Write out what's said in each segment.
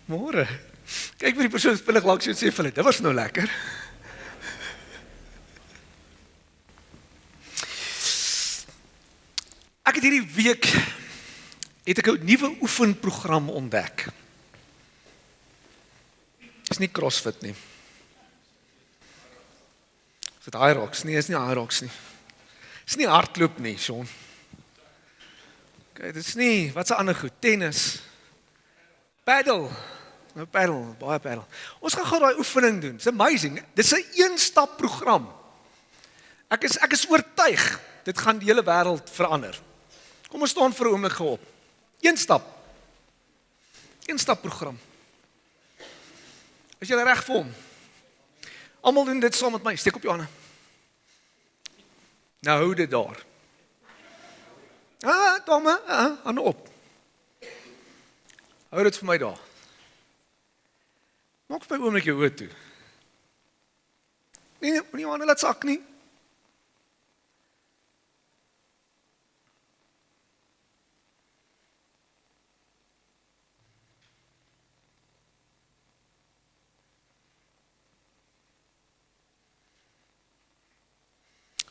Môre. Kyk vir die persoon spillig langs jou en sê vir hulle, dit was nou lekker. Ek het hierdie week het ek 'n nuwe oefenprogram ontdek. Is nie CrossFit nie. Is dit Hyrox? Nee, is nie Hyrox nie. Is nie hardloop nie, Sean. Kyk, dit is nie, wat is 'n ander goed? Tennis. Paddle. Nou paddle, baie paddle. Ons gaan gou daai oefening doen. It's amazing. Dis 'n een-stap program. Ek is oortuig dit gaan die hele wêreld verander. Kom ons staan vir 'n oomblik gou op. Een stap program. Is jy reg vir hom? Almal doen dit saam met my. Steek op jou hande. Nou hou dit daar. Tome, hande op. Hou dit vir my daar. Maak vir my oomblik jou oë toe. Nee, nie hande laat sak nie.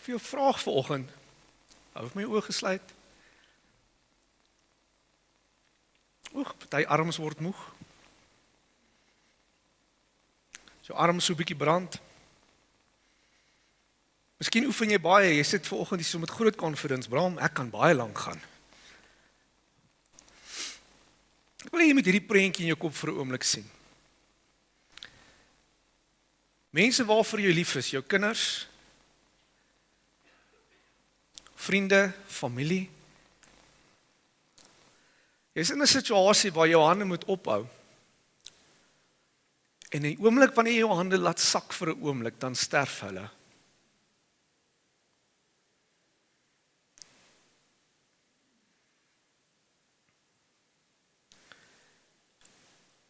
Vir jou vraag vanoggend. Hou my oë gesluit. Party arms word moeg. Jou arms so 'n bietjie brand. Miskien oefen jy baie, jy sit vanoggend hier so met groot confidence, Bram, ek kan baie lank gaan. Ek wil hê jy moet hierdie prentjie in jou kop vir 'n oomblik sien. Mense waarvoor jy lief is, jou kinders, vriende, familie. Jy is in 'n situasie waar jou hande moet ophou. En in die oomblik wanneer jy jou hande laat sak vir 'n oomblik, dan sterf hulle.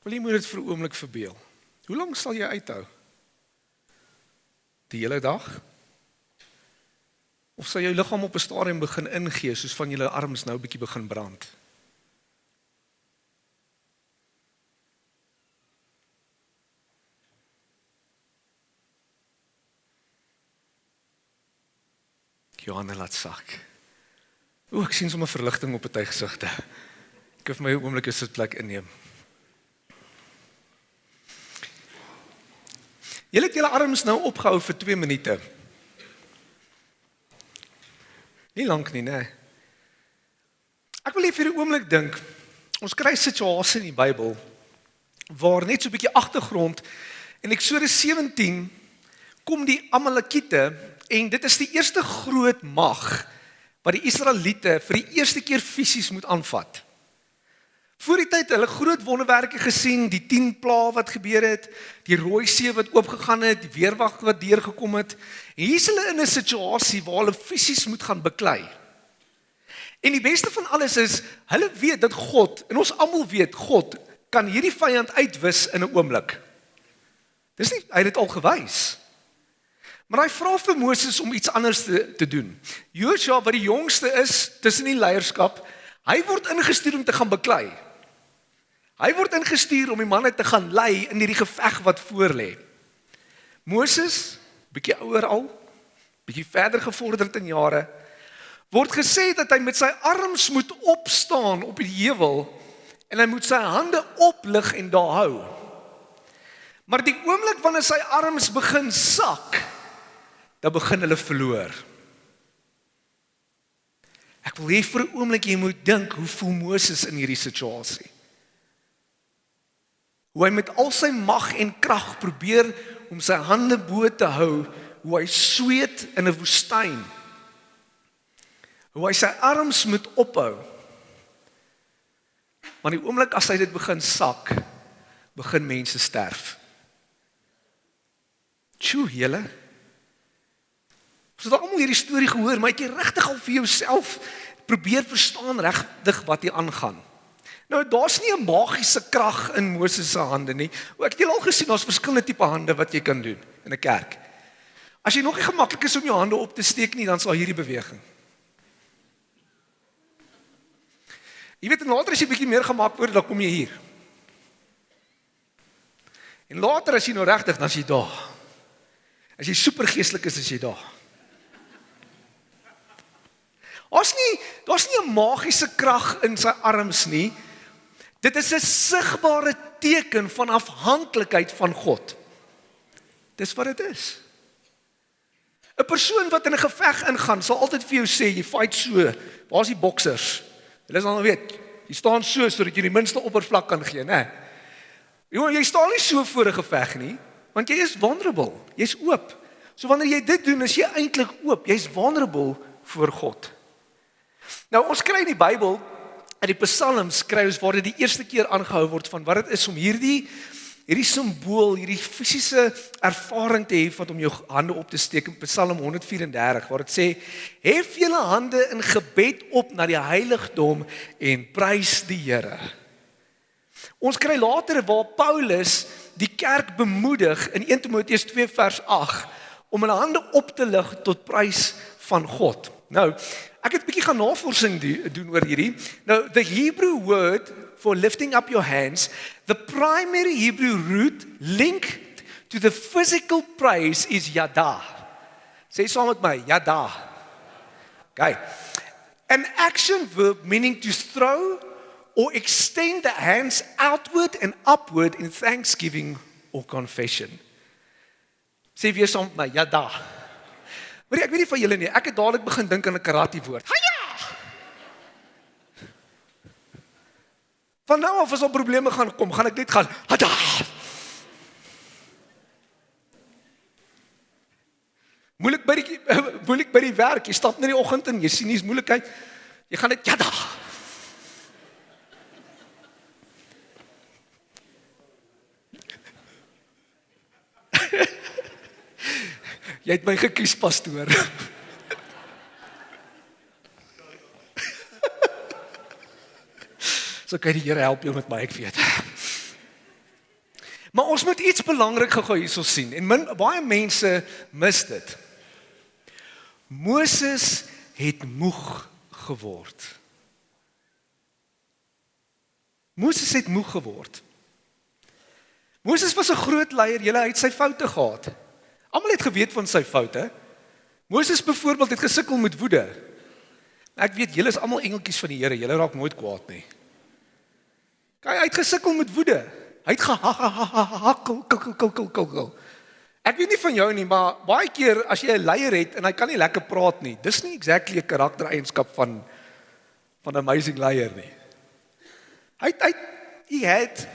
Wil jy moet dit vir 'n oomblik verbeel? Hoe lank sal jy uithou? Die hele dag? Of sal jou liggaam op 'n stadium begin ingee, soos van julle arms nou 'n bietjie begin brand? Johanne laat sak. Ek sien sommer verligting op party gesigte. Ek het vir my 'n oomblik 'n sitplek inneem. Julle het julle arms nou opgehou vir 2 minute. Nie lank nie, nee. Ek wil hê vir 'n oomblik dink, ons kry 'n situasie in die Bybel waar net so 'n bietjie agtergrond in Eksodus 17 kom die Amalekiete en dit is die eerste groot mag wat die Israeliete vir die eerste keer fisies moet aanvat. Voor die tyd hulle groot wonderwerke gesien, die 10 plaae wat gebeur het, die Rooi See wat oopgegaan het, die weerwag wat deurgekom het. En hier is hulle in 'n situasie waar hulle fisies moet gaan beklei. En die beste van alles is, hulle weet dat God, en ons almal weet, God kan hierdie vyand uitwis in 'n oomblik. Dis nie, hy het dit al gewys. Maar hy vra vir Moses om iets anders te doen. Joshua, wat die jongste is tussen die leierskap, hy word ingestuur om te gaan beklei. Hy word ingestuur om die manne te gaan lei in hierdie geveg wat voor lê. Moses, bietjie ouer al, bietjie verder gevorderd in jare, word gesê dat hy met sy arms moet opstaan op die heuwel en hy moet sy hande oplig en daar hou. Maar die oomblik wanneer sy arms begin sak, dan begin hulle verloor. Ek wil hê vir 'n oomblik jy moet dink, hoe voel Moses in hierdie situasie? Hoe hy met al sy mag en krag probeer om sy hande bo te hou, hoe hy sweet in 'n woestyn. Hoe hy sy arms moet ophou. Maar die oomblik as hy dit begin sak, begin mense sterf. Tjoe, julle. Ons het almal hierdie storie gehoor, maar het jy regtig al vir jouself probeer verstaan regtig wat hier aangaan? Nou, daar's nie 'n magiese krag in Moses se hande nie. Ek het julle al gesien, daar's verskillende tipe hande wat jy kan doen in 'n kerk. As jy nog nie gemaklik is om jou hande op te steek nie, dan sal hierdie beweging. Jy weet, en later as jy bietjie meer gemak word, dan kom jy hier. En later as jy nou regtig, dan is jy daar. As jy supergeestelik is jy daar. Daar's nie 'n magiese krag in sy arms nie. Dit is 'n sigbare teken van afhanklikheid van God. Dis wat dit is. 'n Persoon wat in 'n geveg ingaan, sal altyd vir jou sê, jy fight so, waar is die boksers? Hulle sal weet, jy staan so, sodat jy die minste oppervlak kan gee, né? Jy staan nie so voor 'n geveg nie, want jy is vulnerable, jy's oop. So wanneer jy dit doen, is jy eintlik oop, jy's vulnerable voor God. Nou, ons kry in die Bybel, in die Psalms kry ons waar dit die eerste keer aangehou word van wat dit is om hierdie simbool, hierdie fisiese ervaring te hê van om jou hande op te steek in Psalm 134 waar dit sê: "Hef julle hande in gebed op na die heiligdom en prys die Here." Ons kry later waar Paulus die kerk bemoedig in 1 Timoteus 2 vers 8 om hulle hande op te lig tot prys van God. Nou, ek het 'n bietjie gaan navorsing doen oor hierdie. Nou, the Hebrew word for lifting up your hands, the primary Hebrew root linked to the physical praise is yada. Sê saam met my, yada. Okay. An action verb meaning to throw or extend the hands outward and upward in thanksgiving or confession. Sê weer saam met my, yada. Maar ek weet nie van julle nie, ek het dadelik begin dink aan 'n karate woord. Haja! Van nou af as al probleme gaan kom, gaan ek net gaan, hada! Moeilik by die werk, jy stap net die oggend in, jy sien nie moeilikheid, jy gaan net, jada! Jy het my gekies, pastoor. So kan die Here help jou met my, ek weet. Maar ons moet iets belangrik gou hierso sien, en baie mense mis dit. Moses het moeg geword. Moses het moeg geword. Moses was 'n groot leier, hy het sy foute gehad. Almal het geweet van sy foute. Moses byvoorbeeld het gesukkel met woede. Ek weet, julle is almal engeltjies van die Here, julle raak nooit kwaad nie. Kyk, hy het gesukkel met woede. Hy het gehakkel. Ek weet nie van jou nie, maar baie keer as jy 'n leier het en hy kan nie lekker praat nie, dis nie exactly 'n karaktereienskap van 'n amazing leier nie. Hy het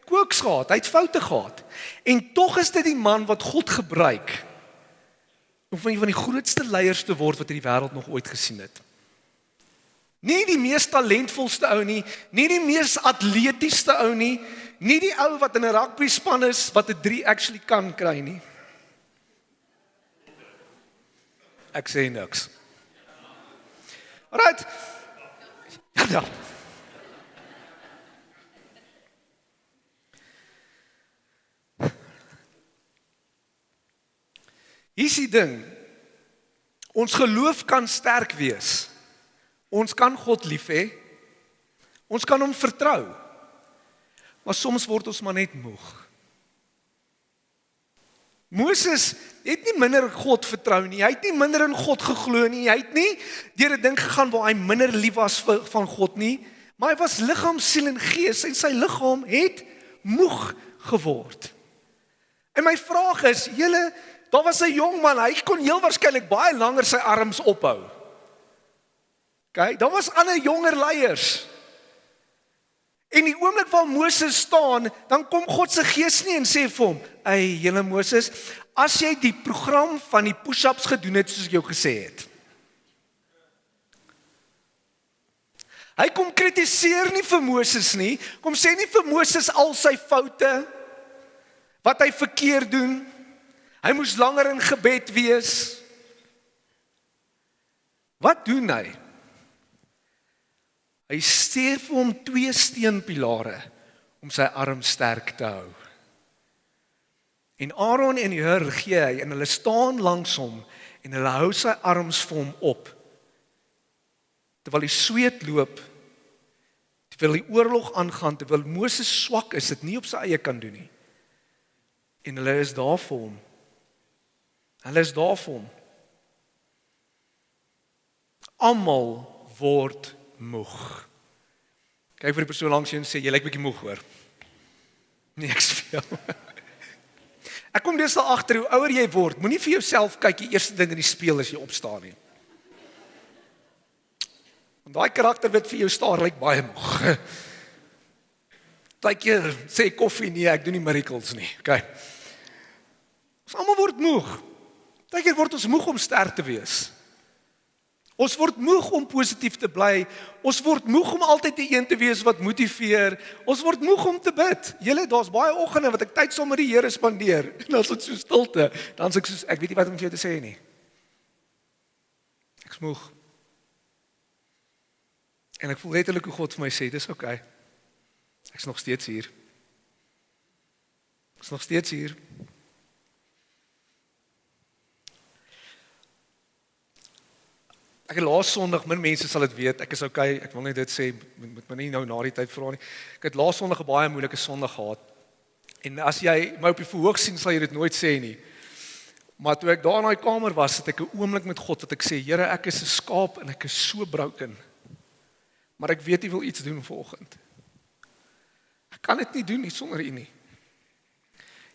quirks gehad, hy het foute gehad. En tog is dit die man wat God gebruik om van die grootste leiers te word wat hierdie wêreld nog ooit gesien het. Nie die mees talentvolste ou nie die mees atletiesste ou nie die ou wat in 'n rugby span is wat 'n 3 actually kan kry nie. Ek sê niks. Alright. Ja. Hier is die ding, ons geloof kan sterk wees, ons kan God lief hê, ons kan hom vertrou, maar soms word ons maar net moeg. Moses het nie minder God vertrou nie, hy het nie minder in God geglo nie, hy het nie deur 'n ding gegaan waar hy minder lief was van God nie, maar hy was liggaam, siel en gees en sy liggaam het moeg geword. En my vraag is, daar was 'n jong man, hy kon heel waarskynlik baie langer sy arms ophou. Okay, daar was ander jonger leiers. En die oomblik waar Moses staan, dan kom God se gees nie en sê vir hom, "Ey, julle Moses, as jy die program van die push-ups gedoen het soos ek jou gesê het." Hy kom kritiseer nie vir Moses nie, kom sê nie vir Moses al sy foute, wat hy verkeerd doen. Hy moes langer in gebed wees. Wat doen hy? Hy stuur vir hom 2 steenpilare om sy arm sterk te hou. En Aaron en Hur gee hy en hulle staan langs hom en hulle hou sy arms vir hom op. Terwyl die sweet loop, terwyl die oorlog aangaan, terwyl Moses swak is, dit nie op sy eie kan doen nie. En hulle is daar vir hom. Hulle is daar vir hom. Almal word moeg. Kyk vir die persoon langs jou en sê, jy lyk bietjie moeg hoor. Nee, ek speel. Ek kom deesdae agter hoe ouer jy word, moenie vir jouself kyk die eerste ding in die spieël as jy opstaan nie. Want daai karakter wat vir jou staar lyk baie moeg. Partykeer sê koffie nee, ek doen nie miracles nie. Okay. Ons almal word moeg. Partykeer word ons moeg om sterk te wees. Ons word moeg om positief te bly. Ons word moeg om altyd die een te wees wat motiveer. Ons word moeg om te bid. Julle, daar's baie oggende wat ek tyd saam met die Here spandeer. En as dit so stilte, dan sê ek soos ek weet nie wat om vir jou te sê nie. Ek's moeg. En ek voel letterlik hoe God vir my sê, dis okay. Ek's nog steeds hier. Ek's nog steeds hier. Ek het laas Sondag, min mense sal dit weet, ek is okay, ek wil net dit sê, moet my nie nou na die tyd vra nie. Ek het laas Sondag 'n baie moeilike Sondag gehad. En as jy my op die verhoog sien, sal jy dit nooit sê nie. Maar toe ek daar in daai kamer was, het ek 'n oomblik met God wat ek sê, Here, ek is 'n skaap en ek is so broken. Maar ek weet U wil iets doen vanoggend. Ek kan dit nie doen nie sonder U nie.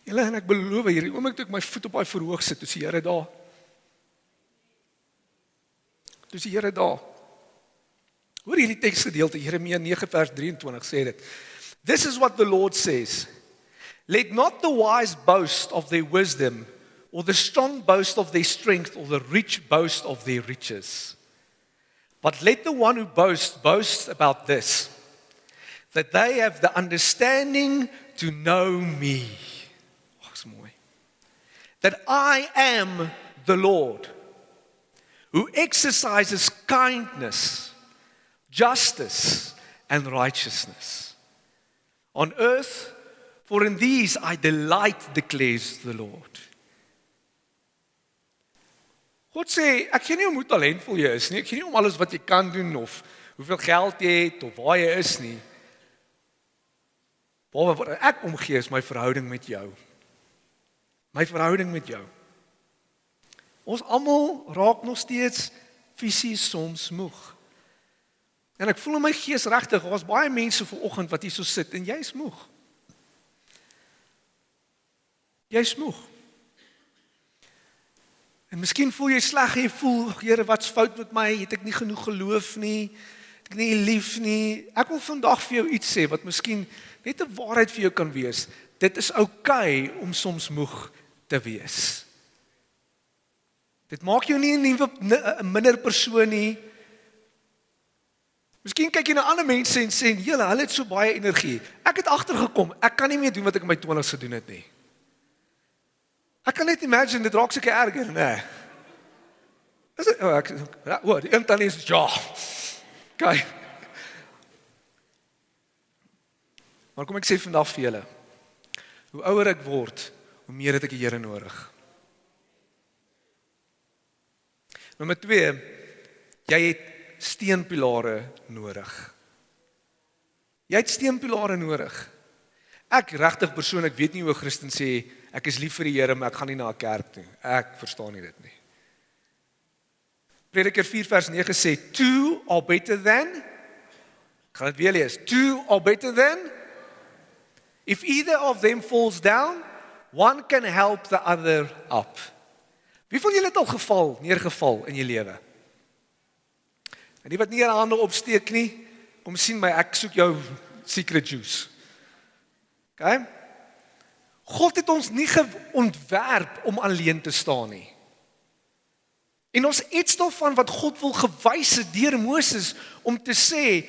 Julle, en ek beloof hierdie oomblik toe ek my voet op daai verhoog sit, toe is die Here daar. Dus die Here daar. Hoor hierdie teksgedeelte, Jeremia 9 vers 23 sê dit. This is what the Lord says. Let not the wise boast of their wisdom, or the strong boast of their strength, or the rich boast of their riches. But let the one who boasts boast about this, that they have the understanding to know me. Oh, dis mooi. That I am the Lord, who exercises kindness, justice, and righteousness on earth, for in these I delight, declares the Lord. God sê, ek ken nie hoe talentvol jy is nie, ek ken nie om alles wat jy kan doen, of hoeveel geld jy het, of waar jy is nie. Wat ek omgee is my verhouding met jou. My verhouding met jou. Ons almal raak nog steeds fisies soms moeg. En ek voel in my gees regtig, daar's baie mense vanoggend wat hier so sit en jy's moeg. Jy's moeg. En miskien voel jy sleg en jy voel, Here, wat's fout met my? Het ek nie genoeg geloof nie? Het ek nie lief nie? Ek wil vandag vir jou iets sê wat miskien net 'n waarheid vir jou kan wees. Dit is okay om soms moeg te wees. Dit maak jou nie 'n minder persoon nie. Miskien kyk jy na ander mense en sê, hulle het so baie energie. Ek het agtergekom, ek kan nie meer doen wat ek in my 20's gedoen het nie. Ek kan net imagine, dit raak seker erger, nee. Is dit, die internet is, ja. Okay. Maar kom ek sê vandag vir julle, hoe ouer ek word, hoe meer het ek die Here nodig. Nommer 2, jy het steunpilare nodig. Jy het steunpilare nodig. Ek regtig persoonlik weet nie hoe 'n Christen sê, ek is lief vir die Here, maar ek gaan nie na 'n kerk toe. Ek verstaan nie dit nie. Prediker 4 vers 9 sê, two are better than, ek gaan dit weer lees, two are better than, if either of them falls down, one can help the other up. Wie van julle het al neergeval in jou lewe? En die wat nie hulle hande opsteek nie, kom sien my, ek soek jou secret juice. Okay? God het ons nie ontwerp om alleen te staan nie. En ons iets daarvan wat God wil gewys het deur Moses om te sê,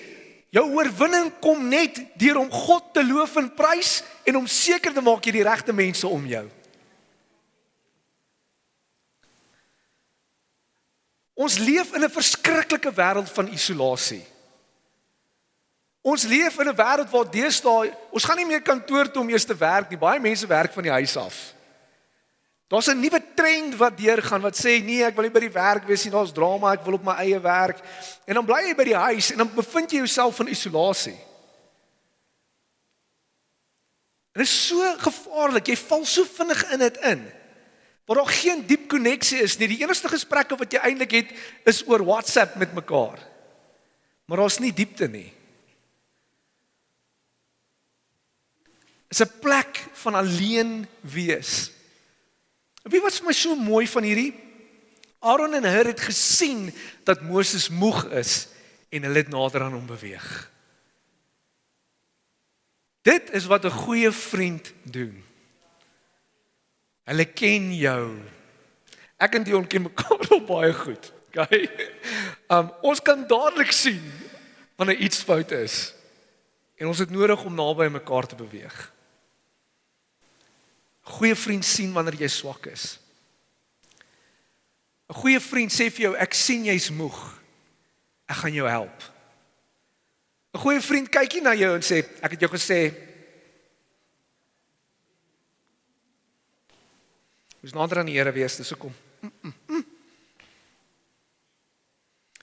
jou oorwinning kom net deur om God te loof en prys en om seker te maak jy die regte mense om jou. Ons leef in 'n verskriklike wêreld van isolasie. Ons leef in 'n wêreld waar deesdae, ons gaan nie meer kantoor toe om eers te werk nie. Baie mense werk van die huis af. Daar's 'n nuwe trend wat deurgaan wat sê nee, ek wil nie by die werk wees nie, daar's drama, ek wil op my eie werk. En dan bly jy by die huis en dan bevind jy jouself in isolasie. En dit is so gevaarlik, jy val so vinnig in dit in. Waar daar geen diep koneksie is nie. Die enigste gesprekke wat jy eintlik het, is oor WhatsApp met mekaar. Maar daar's nie diepte nie. Is 'n plek van alleen wees. En weet wat vir my so mooi van hierdie? Aaron en Hur het gesien dat Moses moeg is en hulle het nader aan hom beweeg. Dit is wat 'n goeie vriend doen. Hulle ken jou. Ek en Dion ken mekaar al baie goed. Okay? Ons kan dadelik sien wanneer iets fout is. En ons het nodig om naby mekaar te beweeg. 'n Goeie vriend sien wanneer jy swak is. 'n Goeie vriend sê vir jou, ek sien jy's moeg. Ek gaan jou help. 'n Goeie vriend kyk nie na jou en sê, ek het jou gesê, moes nader aan die Here wees, dis hoekom.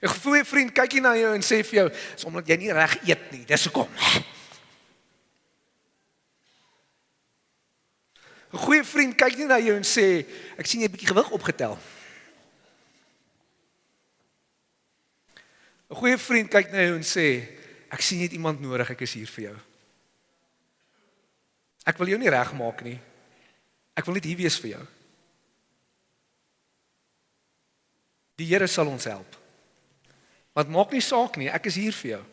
'n Goeie vriend kyk nie na jou en sê vir jou, is omdat jy nie reg eet nie, dis hoekom. 'n Goeie vriend kyk nie na jou en sê, ek sien jy 'n bietjie gewig opgetel. 'n Goeie vriend kyk na jou en sê, ek sien jy het iemand nodig, ek is hier vir jou. Ek wil jou nie regmaak nie. Ek wil net hier wees vir jou. Die Here sal ons help. Want maak nie saak nie, ek is hier vir jou.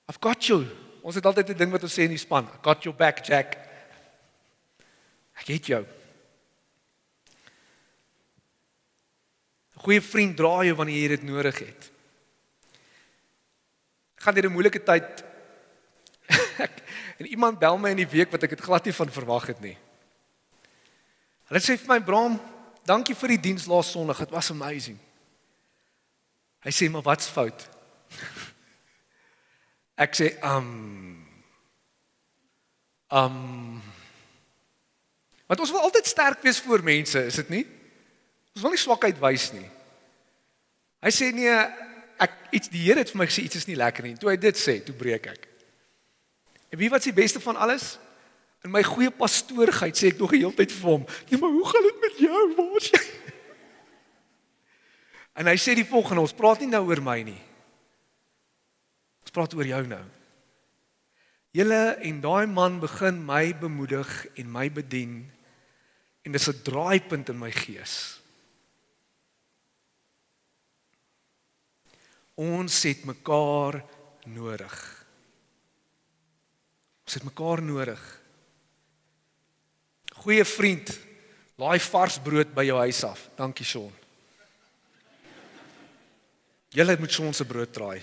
I've got you. Ons het altyd 'n ding wat ons sê in die span, I got your back, Jack. Ek het jou. 'n Goeie vriend dra jou wanneer jy dit nodig het. Ek gaan deur 'n moeilike tyd. En iemand bel my in die week wat ek het glad nie van verwag het nie. Hulle sê vir my, Bram, dankie vir die diens laas Sondag, het was amazing. Hy sê, maar wat's fout? Ek sê, want ons wil altyd sterk wees voor mense, is dit nie? Ons wil nie swakheid wys nie. Hy sê, nee, die Here het vir my gesê, iets is nie lekker nie. Toe hy dit sê, toe breek ek. En wie wat is die beste van alles? In my goeie pastoorigheid sê ek nog die hele tyd vir hom, nee, maar hoe gaan dit met jou, waar is jy? En hy sê die volgende, ons praat nie nou oor my nie. Ons praat oor jou nou. Julle en daai man begin my bemoedig en my bedien, en dis 'n draaipunt in my gees. Ons het mekaar nodig. Ons het mekaar nodig. Goeie vriend, laai vars brood by jou huis af. Dankie, Sean. Julle moet Sean se brood draai.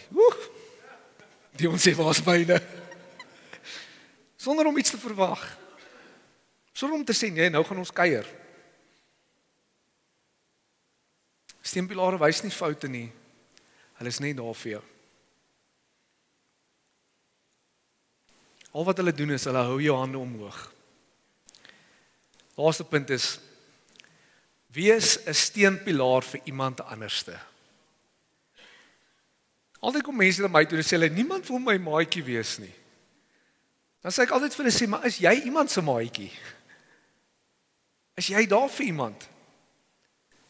Die ons sê, waar is myne? Sonder om iets te verwag. Sonder om te sê, nee, nou gaan ons kuier. Steunpilare wys nie foute nie. Hulle is net daar vir jou. Al wat hulle doen is, hulle hou jou hande omhoog. Laaste punt is, wees 'n steunpilaar vir iemand anderste. Altyd kom mense na my toe en sê hulle, niemand wil my maatjie wees nie. Dan sê ek altyd vir hulle sê, maar is jy iemand se maatjie? Is jy daar vir iemand?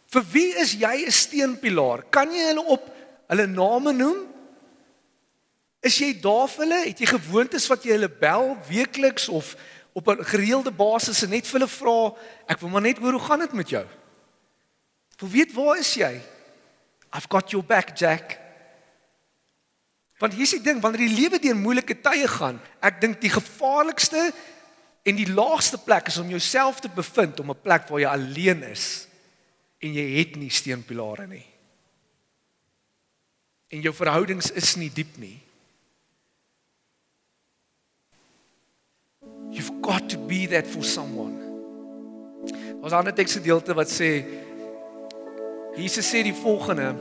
Vir wie is jy 'n steunpilaar? Kan jy hulle op hulle name noem? Is jy daar vir hulle? Het jy gewoontes wat jy hulle bel weekliks of op 'n gereelde basis en net vir hulle vra, ek wil maar net hoor, hoe gaan dit met jou? Ek wil weet, waar is jy? I've got your back, Jack. Want hier is die ding, wanneer die lewe deur moeilike tye gaan, ek dink die gevaarlikste en die laagste plek is om jouself te bevind, om 'n plek waar jy alleen is, en jy het nie steunpilare nie. En jou verhoudings is nie diep nie. You've got to be that for someone. Daar's 'n ander teksgedeelte wat sê, Jesus sê die volgende,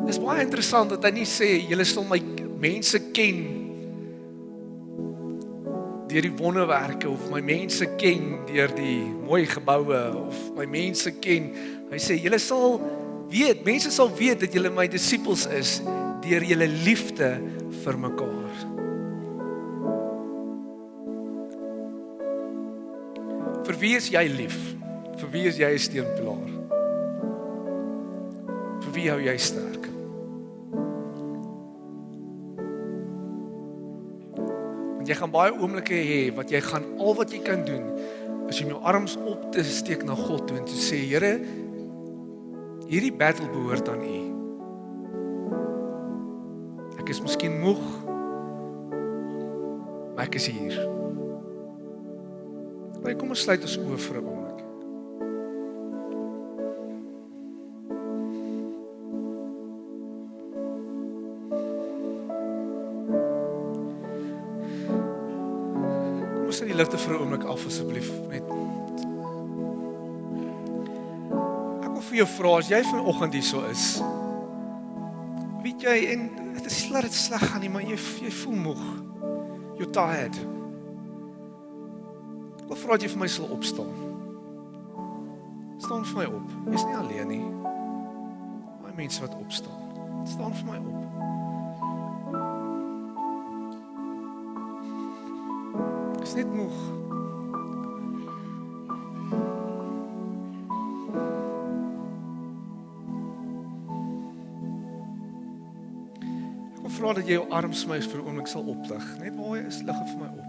dis baie interessant dat hy nie sê, julle sal my mense ken deur die wonderwerke, of my mense ken deur die mooi geboue, of my mense ken, hy sê, julle sal weet, mense sal weet dat julle my disippels is, deur julle liefde vir mekaar. Vir wie is jy lief? Vir wie is jy 'n steunpilaar? Vir wie hou jy sterk? Want jy gaan baie oomblikke hê wat jy gaan al wat jy kan doen is om jou arms op te steek na God toe en te sê, Here, hierdie battle behoort aan U. Ek is miskien moeg, maar ek is hier. Kom ons sluit ons oë vir 'n oomblik. Kom ons sit die ligte vir 'n oomblik af asseblief net. Ek wil vir jou vra, as jy vanoggend hier so is, weet jy, en dit is laat dit sleg gaan nie, maar jy voel moeg. You're tired. Ek wil vra dat jy vir my sal opstaan. Staan vir my op. Jy's nie alleen nie. Baie mense wat opstaan. Staan vir my op. Ek is net moeg. Ek wil vra dat jy jou arms vir my vir 'n oomblik sal oplig. Net waar jy is, lig dit vir my op.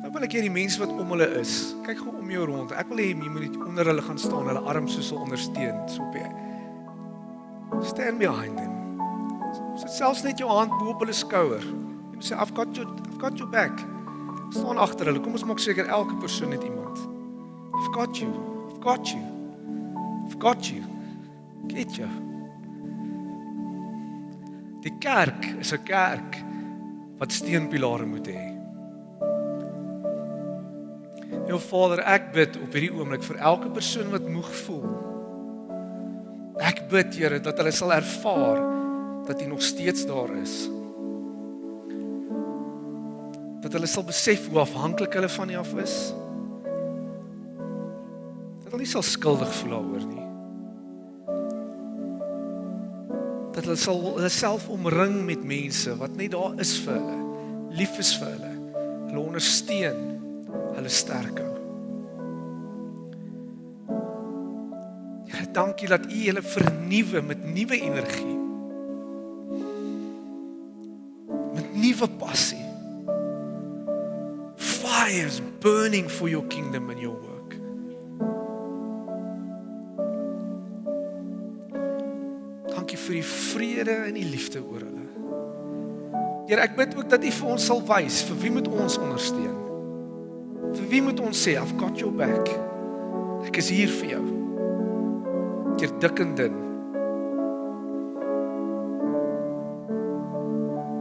Nou wil ek hê die mense wat om hulle is, kyk gou om jou rond. Ek wil hê jy moet onder hulle gaan staan, hulle arms so sal ondersteun, so op jy. Stand behind them. Sit selfs net jou hand bo op hulle skouer. Jy moet sê, I've got your back. Staan agter hulle. Kom ons maak seker elke persoon het iemand. I've got you. I've got you. I've got you. Get you. Die kerk is 'n kerk wat steunpilare moet hê. Jou Vader, ek bid op hierdie oomblik vir elke persoon wat moeg voel. Ek bid, Here, dat hulle sal ervaar dat U nog steeds daar is. Dat hulle sal besef hoe afhanklik hulle van U af is. Dat hulle nie sal skuldig voel daaroor nie. Dat hulle sal hulle self omring met mense wat net daar is vir hulle, lief is vir hulle ondersteun, hulle sterk hou. Here, dankie dat U hulle vernuwe met nuwe energie. Met nuwe passie. Fire is burning for your kingdom and your work. Dankie vir die vrede en die liefde oor hulle. Here, ek bid ook dat U vir ons sal wys, vir wie moet ons ondersteun? Vir wie moet ons sê, I've got your back. Ek is hier vir jou. Deur dik en dun.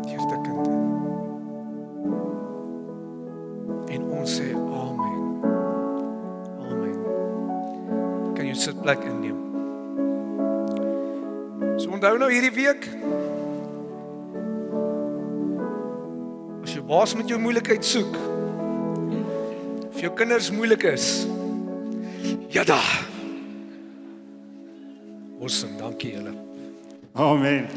Deur dik en dun. En ons sê, Amen. Amen. Kan jy sitplek inneem? So onthou nou hierdie week, as jou baas met jou moeilikheid soek, of jou kinders moeilik is, Jada. Awesome, dankie julle. Amen.